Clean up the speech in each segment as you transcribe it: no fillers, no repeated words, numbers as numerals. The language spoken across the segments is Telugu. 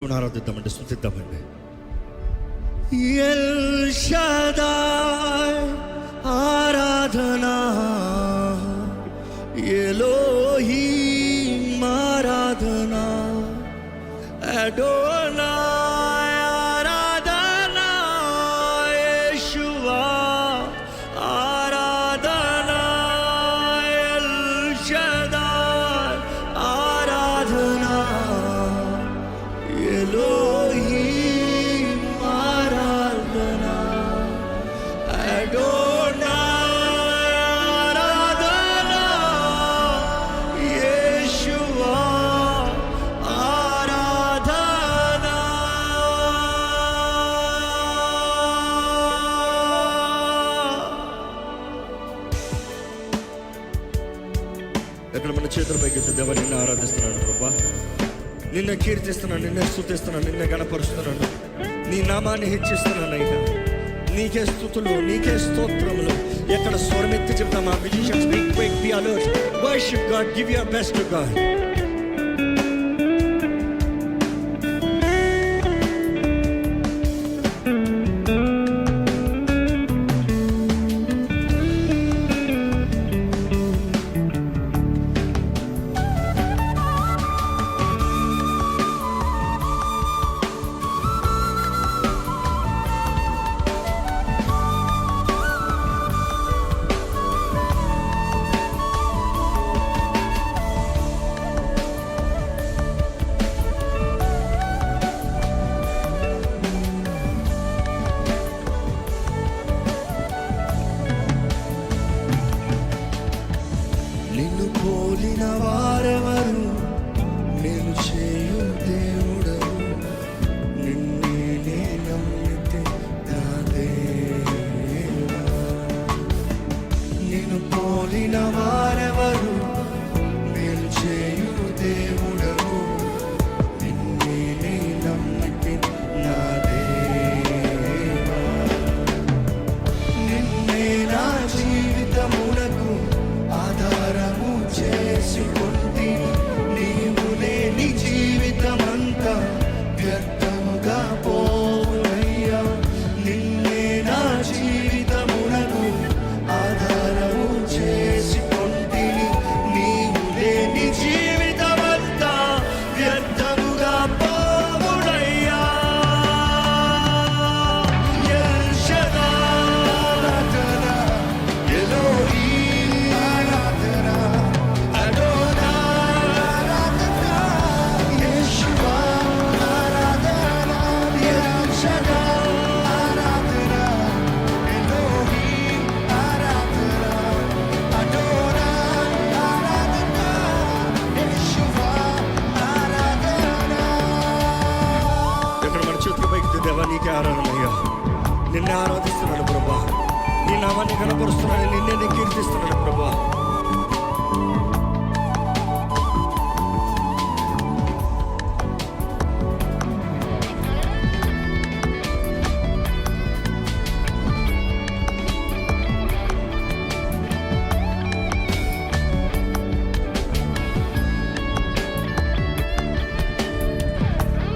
ఆరాధిద్దామండి, స్తుతిద్దామండి. ఎల్ షదాయ్ ఆరాధనా, ఎలోహీం ఆరాధనా, అడోనాయ్ ఆరాధనా, యేషువా ఆరాధనా, ఎల్ షదాయ్ ఆరాధనా, ఎలోహీం ఆరాధనా, అడోనాయ్ ఆరాధనా, యేషువా ఆరాధనా. ఎక్కడ మన చేతుల పైకి దేవా, నిన్ను ఆరాధిస్తున్నాను ప్రభా, నిన్ను కీర్తిస్తున్నాను, నిన్నే స్తుతిస్తున్నాను, నిన్నే గణపరుస్తున్నాను, నీ నామాన్ని హెచ్చిస్తున్నాను అయ్యా. నీకే స్తుతులు, నీకే స్తోత్రములు. ఎక్కడ స్వరమెత్తి చెప్తాం, ఆ musicians be alert, worship God, give your best to God. నిన్ను పోలిన వారెవరు, నేను చేయు దేవుడవు, నిన్నే నే నమ్మితే నా దేవా. నిన్ను పోలిన వారెవరు, నేను చేయు దేవుడవు, నిన్నే నే నమ్మితే నా దేవా. నిన్నే నా జీవితమునకు ఆధారము చేసుకుంటే, నీవు లేని జీవితమంతా వ్యర్థముగా పోవునయ్యా. నిన్నే నా జీవితమునకు ఆధారము చేసుకుంటే, నీవు లేని జీవితమంతా వ్యర్థముగా పోవునయ్యా. ఎల్ షదాయ్ ఆరాధనా, ఎలోహీం ఆరాధనా, అడోనాయ్ ఆరాధనా, యేషువా ఆరాధనా, ఎల్ షదాయ్ ఆరాధనా, ఎలోహీం ఆరాధనా, అడోనాయ్ ఆరాధనా, యేషువా ఆరాధనా. ఇక్కడ మన చేతుల పైకి దేవా, నీకే ఆరాధనయ్యా. నిన్నే ఆరాధిస్తున్నాను ప్రభా, నీ నామాన్ని కనపరుస్తున్నాను, నిన్నే నేను కీర్తిస్తున్నాను ప్రభా.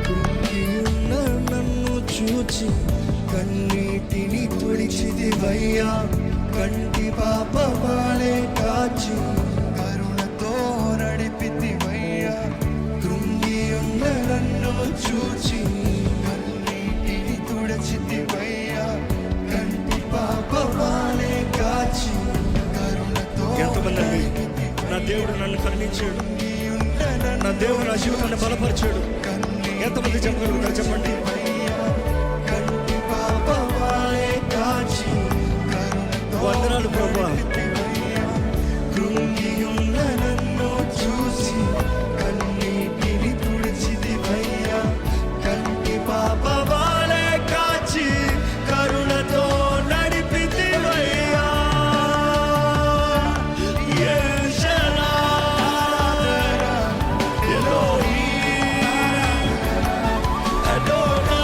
కృంగియున్న నన్ను చూచి కన్నీటిని తుడిచిదివయ్యా, కంటి పాపమాలే కాచి కరుణతో నడిపితివయ్యా. కృంగియున్న నన్ను చూచి కన్నీటిని తుడిచిదివయ్యా, కంటి పాపమాలే కాచి కరుణతో. ఎంతమంది నా దేవుడు నన్ను కరుణించాడు, నా దేవుడు నా జీవితాన్ని బలపరిచాడు. ఎంతమంది చెప్పగలుగుతారు చెప్పండి. కంటి పాపమాలే కాచి వందనాలు ప్రభా. కృంగియున్న నన్ను చూసి కన్నీటిని తుడిచిదివయ్యా, కంటి పాపమాలే కాచి కరుణతో నడిపితివయ్యా. ఎల్ షదాయ్ ఎలోహీం అడోనాయ్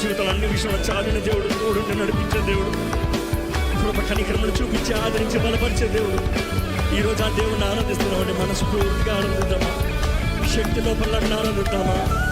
జీవితంలో అన్ని విషయంలో చాలిన దేవుడు, తోడుండి నడిపించే దేవుడు, కృప కనికరములు చూపించి ఆదరించి బలపరిచే దేవుడు. ఈరోజు ఆ దేవుడిని ఆనందిస్తున్నామండి. మనస్ఫూర్తిగా ఆనందిద్దామా? శక్తి లోపల ఆనందిద్దామా?